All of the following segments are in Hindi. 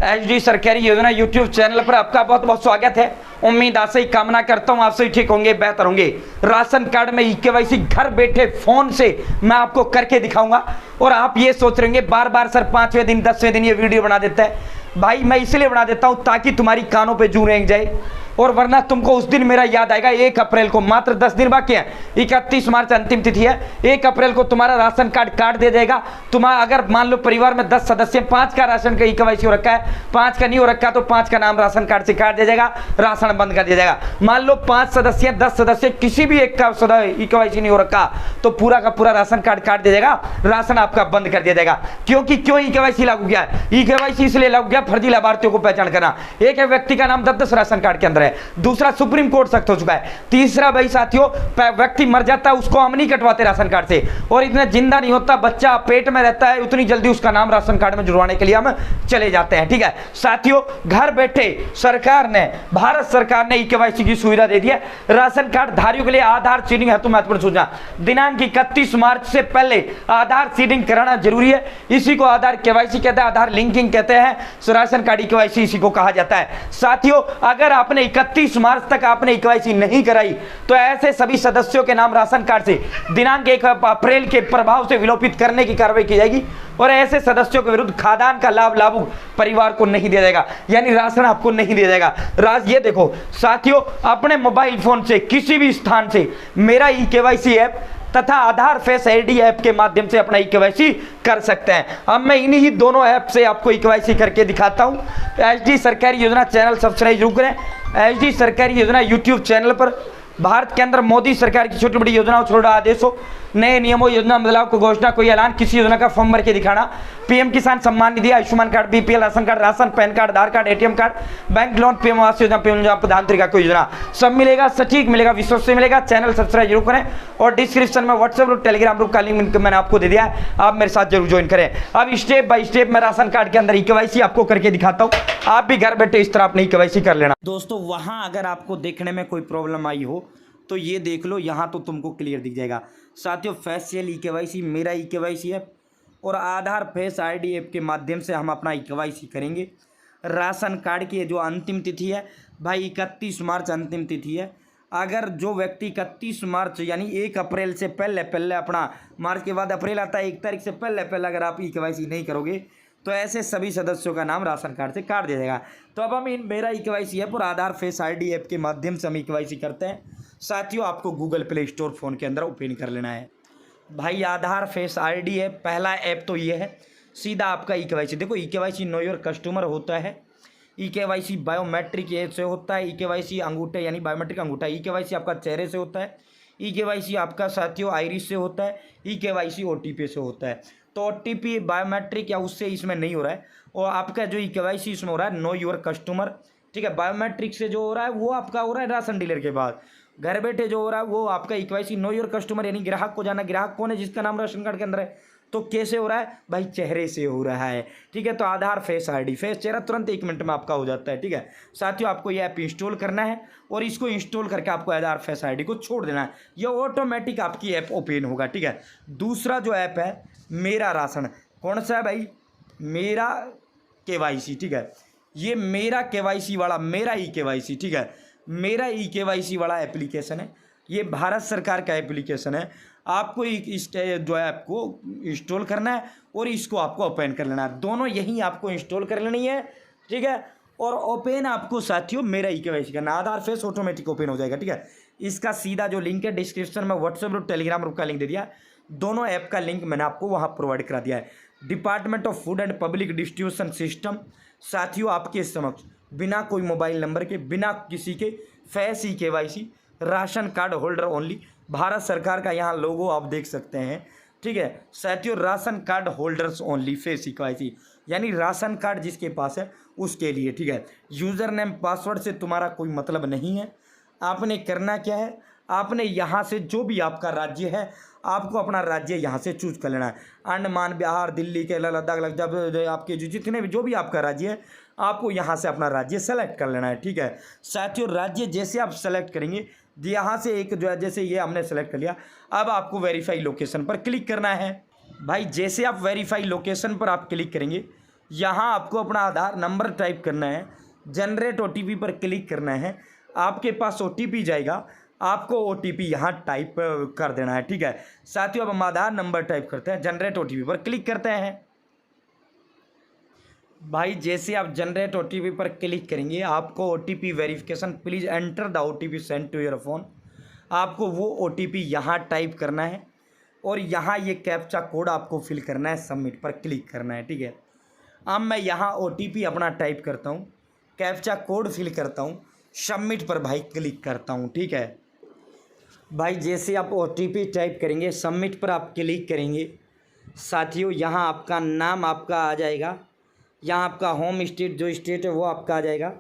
एचडी सरकारी योजना यूट्यूब चैनल पर आपका बहुत बहुत स्वागत है। उम्मीद आशा ही कामना करता हूं आप सभी ठीक होंगे, बेहतर होंगे। राशन कार्ड में ई-केवाईसी घर बैठे फोन से मैं आपको करके दिखाऊंगा। और आप ये सोच रहे होंगे बार बार सर 5वें दिन 10वें दिन ये वीडियो बना देता है। भाई मैं इसलिए बना देता हूं ताकि तुम्हारी कानों पे जूं रेंग जाए, और वरना तुमको उस दिन मेरा याद आएगा। 1 अप्रैल को मात्र 10 दिन बाकी है, 31 मार्च अंतिम तिथि है। 1 अप्रैल को तुम्हारा राशन कार्ड काट दे देगा। तुम्हारा अगर मान लो परिवार में 10 सदस्य, 5 का राशन का ई-केवाईसी हो रखा है, 5 का नहीं हो रखा तो 5 का नाम राशन कार्ड से काट दिया जाएगा, राशन बंद कर दिया जाएगा। मान लो 5 सदस्य 10 सदस्य किसी भी एक का ई-केवाईसी नहीं हो रखा तो पूरा का पूरा राशन कार्ड काट दिया जाएगा, राशन आपका बंद कर दिया जाएगा। क्यों ई-केवाईसी लागू किया है? ई-केवाईसी इसलिए लागू किया फर्जी लाभार्थियों को पहचान करना। एक व्यक्ति का नाम 10 राशन कार्ड के अंदर है, दूसरा सुप्रीम कोर्ट सख्त हो चुका है, तीसरा भाई साथियों व्यक्ति मर जाता है उसको हम नहीं कटवाते राशन कार्ड से, और इतना जिंदा नहीं होता बच्चा पेट में रहता है उतनी जल्दी उसका नाम राशन कार्ड में जुड़वाने के लिए हम चले जाते हैं। ठीक है साथियों, घर बैठे सरकार ने, भारत सरकार ने ई-केवाईसी की सुविधा दे दी है। राशन कार्ड धारियों के लिए आधार सीडिंग हेतु महत्वपूर्ण सूचना, दिनांक 31 मार्च से पहले आधार सीडिंग कराना जरूरी है। इसी को आधार केवाईसी कहते हैं, आधार लिंकिंग कहते हैं, राशन कार्ड ई-केवाईसी इसी को कहा जाता है। साथियों अगर आपने 31 मार्च तक आपने ई-केवाईसी नहीं कराई तो ऐसे सभी सदस्यों के नाम राशन कार्ड से दिनांक 1 अप्रैल के प्रभाव से विलोपित करने की कार्रवाई की जाएगी, और ऐसे सदस्यों के विरुद्ध खाद्यान्न का लाभ लाभुक परिवार को नहीं दिया जाएगा, यानी राशन आपको नहीं दिया जाएगा। ये देखो साथियों, अपने मोबाइल फोन से किसी भी स्थान से मेरा ई-केवाईसी ऐप तथा आधार फेस आईडी ऐप के माध्यम से अपना ई-केवाईसी कर सकते हैं। अब मैं इन्हीं ही दोनों ऐप से आपको ई-केवाईसी करके दिखाता हूं। एचडी सरकारी योजना चैनल सब्सक्राइब जरूर करें। एचडी सरकारी योजना यूट्यूब चैनल पर भारत के अंदर मोदी सरकार की छोटी बड़ी योजनाओं, छोटा आदेशों, नए नियमों, योजना बदलाव को घोषणा, कोई ऐलान, किसी योजना का फॉर्म भर के दिखाना, PM Kisan Samman Nidhi, Ayushman card, BPL ration card, ration, PAN card, Aadhaar card, ATM card, bank loan, PM Awas Yojana, प्रधानमंत्री का कोई योजना, सब मिलेगा, सटीक मिलेगा, विश्वसनीय से मिलेगा। चैनल सब्सक्राइब जरूर करें, और डिस्क्रिप्शन में व्हाट्सएप ग्रुप, टेलीग्राम ग्रुप का लिंक मैंने आपको दे दिया है, आप मेरे साथ जरूर ज्वाइन करें। अब स्टेप बाय स्टेप मैं राशन कार्ड के अंदर ई-केवाईसी आपको करके दिखाता हूँ, आप भी घर बैठे इस तरह अपनी ई-केवाईसी कर लेना। दोस्तों वहां अगर आपको देखने में कोई प्रॉब्लम आई हो तो ये देख लो, यहाँ तो तुमको क्लियर दिख जाएगा। साथियों फेशियल ई-केवाईसी मेरा ई-केवाईसी ऐप और आधार फेस आईडी ऐप के माध्यम से हम अपना ई-केवाईसी करेंगे। राशन कार्ड की जो अंतिम तिथि है भाई 31 मार्च अंतिम तिथि है। अगर जो व्यक्ति 31 मार्च यानी 1 अप्रैल से पहले अपना, मार्च के बाद अप्रैल आता है, 1 तारीख से पहले अगर आप ई-केवाईसी नहीं करोगे तो ऐसे सभी सदस्यों का नाम राशन कार्ड से काट दिया जाएगा। तो अब हम इन मेरा ई-केवाईसी ऐप और आधार फेस आईडी ऐप के माध्यम से हम ई-केवाईसी करते हैं। साथियों आपको गूगल प्ले स्टोर फ़ोन के अंदर ओपन कर लेना है। भाई आधार फेस आईडी ऐप, पहला ऐप तो ये है, सीधा आपका ई-केवाईसी। देखो ई-केवाईसी नो योर कस्टमर होता है, ई-केवाईसी बायोमेट्रिक ऐप से होता है, ई-केवाईसी अंगूठे यानी बायोमेट्रिक अंगूठा, ई-केवाईसी आपका चेहरे से होता है, ई-केवाईसी आपका साथियों आइरिस से होता है, ई-केवाईसी ओटीपी से होता है। तो ओटीपी बायोमेट्रिक या उससे इसमें नहीं हो रहा है, और आपका जो ई-केवाईसी इसमें हो रहा है नो योर कस्टमर। ठीक है, बायोमेट्रिक से जो हो रहा है वो आपका हो रहा है राशन डीलर के बाद, घर बैठे जो हो रहा है वो आपका ई-केवाईसी नो योर कस्टमर यानी ग्राहक को जाना, ग्राहक कौन है जिसका नाम राशन कार्ड के अंदर है। तो कैसे हो रहा है भाई? चेहरे से हो रहा है। ठीक है, तो आधार फेस आईडी, फेस चेहरा तुरंत 1 मिनट में आपका हो जाता है। ठीक है साथियों, आपको ये ऐप इंस्टॉल करना है और इसको इंस्टॉल करके आपको आधार फेस आईडी को छोड़ देना है, ये ऑटोमेटिक आपकी ऐप ओपन होगा। ठीक है, दूसरा जो ऐप है मेरा राशन, कौन सा है भाई? मेरा केवाईसी। ठीक है, ये मेरा केवाईसी वाला मेरा ई-केवाईसी, ठीक है, मेरा ई-केवाईसी वाला एप्लीकेशन है, ये भारत सरकार का एप्लीकेशन है। आपको इस जो है ऐप को इंस्टॉल करना है और इसको आपको ओपन कर लेना है, दोनों यही आपको इंस्टॉल कर लेनी है। ठीक है, और ओपन आपको साथियों मेरा ई-केवाईसी करना, आधार फेस ऑटोमेटिक ओपन हो जाएगा। ठीक है, इसका सीधा जो लिंक है डिस्क्रिप्शन में व्हाट्सएप ग्रुप, टेलीग्राम ग्रुप का लिंक दे दिया, दोनों ऐप का लिंक मैंने आपको वहाँ प्रोवाइड करा दिया है। Department of food and public distribution system साथियों आपके समक्ष बिना कोई मोबाइल नंबर के, बिना किसी के, face e-KYC, ration card holder only, Bharat सरकार का यहाँ लोगो आप देख सकते हैं। ठीक है साथियों, ration card holders only, face e-KYC यानी राशन कार्ड जिसके पास है उसके लिए। ठीक है, यूज़र नेम पासवर्ड से तुम्हारा कोई मतलब नहीं है। आपने करना क्या है, आपने यहाँ से जो भी आपका राज्य है आपको अपना राज्य यहाँ से चूज कर लेना है। अंडमान, बिहार, दिल्ली, केरला, लद्दाख, जब आपके जितने भी जो भी आपका राज्य है आपको यहाँ से अपना राज्य सेलेक्ट कर लेना है। ठीक है साथियों, राज्य जैसे आप सेलेक्ट करेंगे यहाँ से एक जो है, जैसे ये हमने सेलेक्ट कर लिया, अब आपको वेरीफाई लोकेशन पर क्लिक करना है। भाई जैसे आप वेरीफाई लोकेशन पर आप क्लिक करेंगे यहाँ आपको अपना आधार नंबर टाइप करना है, जनरेट OTP पर क्लिक करना है, आपके पास OTP जाएगा, आपको OTP यहाँ टाइप कर देना है। ठीक है साथियों, अब हम आधार नंबर टाइप करते हैं, जनरेट OTP पर क्लिक करते हैं। भाई जैसे आप जनरेट OTP पर क्लिक करेंगे, आपको OTP verification please enter the OTP send to your phone, आपको वो OTP यहाँ टाइप करना है और यहाँ ये कैप्चा कोड आपको फिल करना है, सबमिट पर क्लिक करना है। ठीक है, अब मैं यहाँ OTP अपना टाइप करता हूँ, कैप्चा कोड फिल करता हूँ, सबमिट पर भाई क्लिक करता हूँ। ठीक है भाई, जैसे आप OTP टाइप करेंगे, सबमिट पर आप क्लिक करेंगे साथियों, यहाँ आपका नाम आपका आ जाएगा, यहाँ आपका होम स्टेट जो स्टेट है वो आपका आ जाएगा,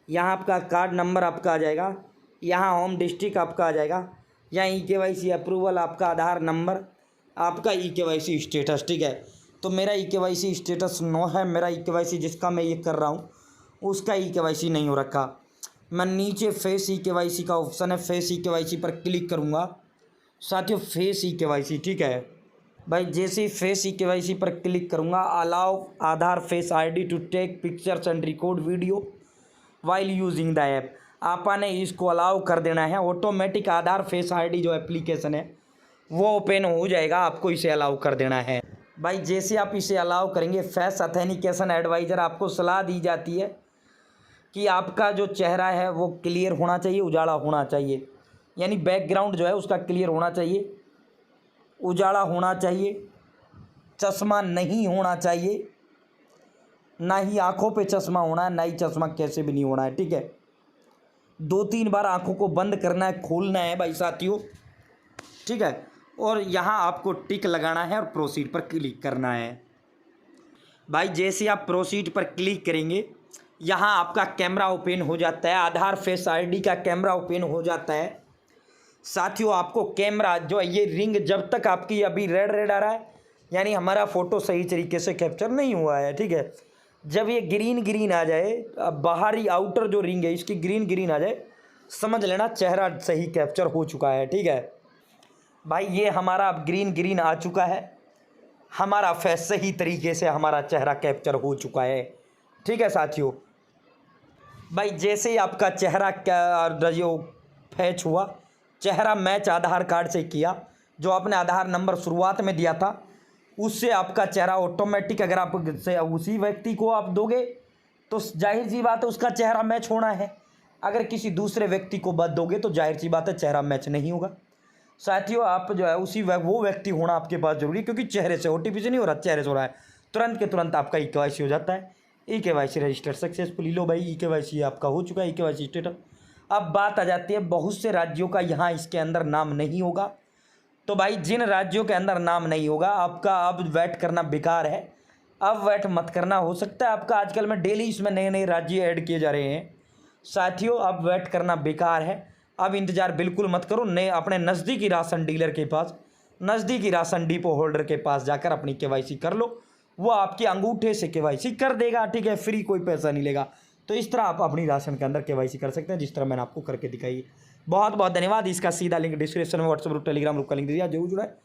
यहाँ आपका कार्ड नंबर आपका आ जाएगा, यहाँ होम डिस्ट्रिक्ट आपका आ जाएगा, यहाँ EKYC अप्रूवल आपका आधार नंबर, आपका EKYC स्टेटस। ठीक है, तो मेरा EKYC स्टेटस नो है, मेरा EKYC जिसका मैं ये कर रहा हूँ उसका EKYC नहीं हो रखा। मैं नीचे फेस EKYC का ऑप्शन है, फेस EKYC पर क्लिक करूँगा साथियों, फेस EKYC। ठीक है भाई, जैसे ही फेस EKYC पर क्लिक करूँगा, allow Aadhaar face ID to take pictures and record video while using the app, आपने इसको अलाउ कर देना है। ऑटोमेटिक आधार फेस ID जो एप्लीकेशन है वो ओपन हो जाएगा, आपको इसे अलाउ कर देना है। भाई जैसे आप इसे अलाउ करेंगे, फेस ऑथेंटिकेशन एडवाइज़र आपको सलाह दी जाती है कि आपका जो चेहरा है वो क्लियर होना चाहिए, उजाला होना चाहिए, यानी बैकग्राउंड जो है उसका क्लियर होना चाहिए, उजाला होना चाहिए, चश्मा नहीं होना चाहिए, ना ही आँखों पे चश्मा होना है, ना ही चश्मा कैसे भी नहीं होना है। ठीक है, 2-3 बार आँखों को बंद करना है, खोलना है भाई साथियों। ठीक है, और यहाँ आपको टिक लगाना है और प्रोसीड पर क्लिक करना है। भाई जैसे आप प्रोसीड पर क्लिक करेंगे, यहाँ आपका कैमरा ओपन हो जाता है, आधार फेस ID का कैमरा ओपन हो जाता है साथियों। आपको कैमरा जो है ये रिंग जब तक आपकी अभी रेड आ रहा है, यानी हमारा फ़ोटो सही तरीके से कैप्चर नहीं हुआ है। ठीक है, जब ये ग्रीन आ जाए, बाहरी आउटर जो रिंग है इसकी ग्रीन आ जाए, समझ लेना चेहरा सही कैप्चर हो चुका है। ठीक है भाई, ये हमारा अब ग्रीन आ चुका है, हमारा फेस सही तरीके से हमारा चेहरा कैप्चर हो चुका है। ठीक है साथियों, भाई जैसे ही आपका चेहरा जो फैच हुआ, चेहरा मैच आधार कार्ड से किया, जो आपने आधार नंबर शुरुआत में दिया था उससे आपका चेहरा ऑटोमेटिक, अगर आप उसी व्यक्ति को आप दोगे तो जाहिर सी बात है उसका चेहरा मैच होना है, अगर किसी दूसरे व्यक्ति को बद दोगे तो जाहिर सी बात है चेहरा मैच नहीं होगा। साथियों आप जो है वो व्यक्ति होना आपके पास जरूरी है, क्योंकि चेहरे से OTP से नहीं हो रहा, चेहरे से हो रहा है, तुरंत के तुरंत आपका EKYC हो जाता है। EKYC रजिस्टर सक्सेसफुली, लो भाई EKYC आपका हो चुका है, EKYC स्टेटस। अब बात आ जाती है, बहुत से राज्यों का यहाँ इसके अंदर नाम नहीं होगा, तो भाई जिन राज्यों के अंदर नाम नहीं होगा आपका अब वेट करना बेकार है, अब वेट मत करना। हो सकता है आपका आजकल में डेली इसमें नए राज्य ऐड किए जा रहे हैं साथियों, अब वेट करना बेकार है, अब इंतज़ार बिल्कुल मत करो। नए अपने नज़दीकी राशन डीलर के पास, नज़दीकी राशन डिपो होल्डर के पास जाकर अपनी KYC कर लो, वो आपके अंगूठे से KYC कर देगा। ठीक है, फ्री, कोई पैसा नहीं लेगा। तो इस तरह आप अपनी राशन के अंदर KYC कर सकते हैं, जिस तरह मैंने आपको करके दिखाई। बहुत बहुत धन्यवाद। इसका सीधा लिंक डिस्क्रिप्शन में, व्हाट्सएप ग्रुप, टेलीग्राम ग्रुप का लिंक दिया, जरूर जुड़ा है।